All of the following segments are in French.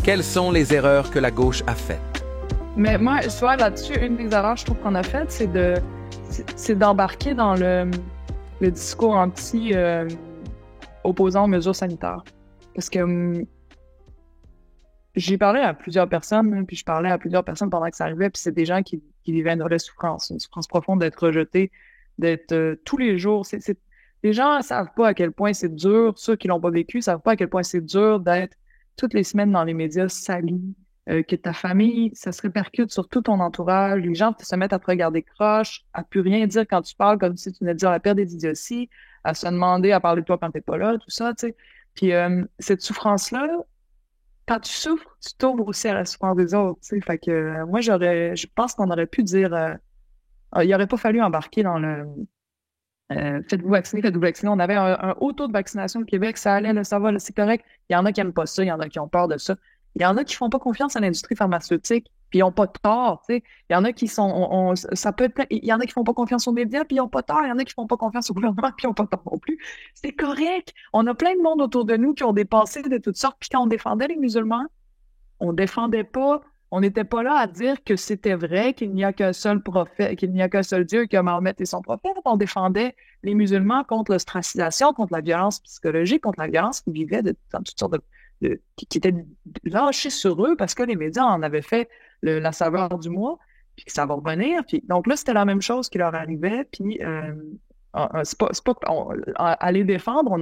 Quelles sont les erreurs que la gauche a faites? Mais moi, tu vois, là-dessus, une des erreurs, je trouve qu'on a faites, c'est d'embarquer dans le discours opposant aux mesures sanitaires. Parce que j'ai parlé à plusieurs personnes, puis je parlais à plusieurs personnes pendant que ça arrivait, puis c'est des gens qui vivaient une vraie souffrance, une souffrance profonde d'être rejetés, d'être tous les jours. Les gens savent pas à quel point c'est dur, ceux qui l'ont pas vécu savent pas à quel point c'est dur d'être toutes les semaines dans les médias salis, que ta famille, ça se répercute sur tout ton entourage, les gens se mettent à te regarder croche, à plus rien dire quand tu parles, comme si tu venais de dire la paire des idioties, à se demander à parler de toi quand t'es pas là, tout ça, tu sais. Puis cette souffrance-là, quand tu souffres, tu t'ouvres aussi à la souffrance des autres, tu sais. Fait que moi, je pense qu'on aurait pu dire, il aurait pas fallu embarquer dans le faites-vous vacciner, faites-vous vacciner. On avait un haut taux de vaccination au Québec, ça allait, là, ça va, là, c'est correct. Il y en a qui aiment pas ça, il y en a qui ont peur de ça. Il y en a qui font pas confiance à l'industrie pharmaceutique, puis ils ont pas tort, tu sais. Il y en a qui sont, ça peut être, il y en a qui font pas confiance aux médias, puis ils ont pas tort. Il y en a qui font pas confiance au gouvernement, puis ils ont pas tort non plus. C'est correct. On a plein de monde autour de nous qui ont des pensées de toutes sortes, puis quand on défendait les musulmans, on défendait pas, on n'était pas là à dire que c'était vrai, qu'il n'y a qu'un seul prophète, qu'il n'y a qu'un seul Dieu, que Mahomet est son prophète. On défendait les musulmans contre l'ostracisation, contre la violence psychologique, contre la violence qu'ils vivaient dans toutes sortes qui étaient lâchés sur eux parce que les médias en avaient fait la saveur du mois, puis que ça va revenir. Puis, donc là, c'était la même chose qui leur arrivait, puis c'est pas à les défendre,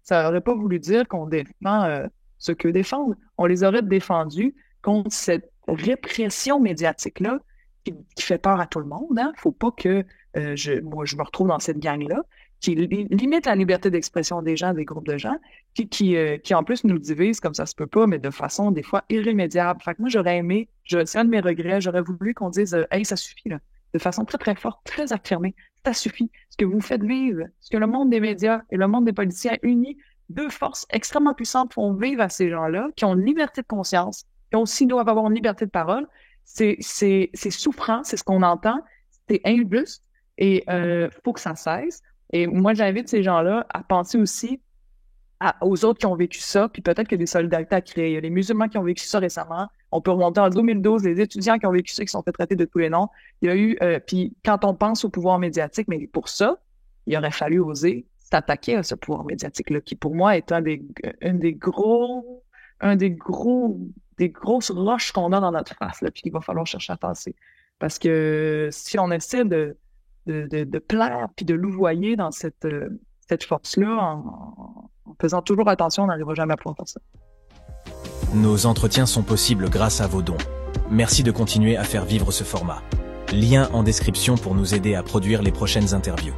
ça n'aurait pas voulu dire qu'on défend ce qu'eux défendent. On les aurait défendus contre cette répression médiatique-là qui fait peur à tout le monde. Hein? Faut pas que je me retrouve dans cette gang-là qui limite la liberté d'expression des gens, des groupes de gens, qui en plus nous divisent comme ça se peut pas, mais de façon des fois irrémédiable. Fait que moi, j'aurais aimé, c'est un de mes regrets, j'aurais voulu qu'on dise « Hey, ça suffit », là, de façon très, très forte, très affirmée. Ça suffit. Ce que vous faites vivre, ce que le monde des médias et le monde des politiciens unis, deux forces extrêmement puissantes font vivre à ces gens-là, qui ont une liberté de conscience, qui aussi doivent avoir une liberté de parole. C'est souffrant, c'est ce qu'on entend, c'est injuste et faut que ça cesse. Et moi, j'invite ces gens-là à penser aussi aux autres qui ont vécu ça, puis peut-être que des solidarités à créer. Il y a les musulmans qui ont vécu ça récemment. On peut remonter en 2012, les étudiants qui ont vécu ça, qui sont fait traiter de tous les noms. Il y a eu, puis quand on pense au pouvoir médiatique, mais pour ça, il aurait fallu oser s'attaquer à ce pouvoir médiatique-là, qui pour moi est des grosses roches qu'on a dans notre face, là, puis qu'il va falloir chercher à tasser. Parce que si on essaie de plaire puis de louvoyer dans cette force-là, en faisant toujours attention, on n'arrivera jamais à pouvoir faire ça. Nos entretiens sont possibles grâce à vos dons. Merci de continuer à faire vivre ce format. Lien en description pour nous aider à produire les prochaines interviews.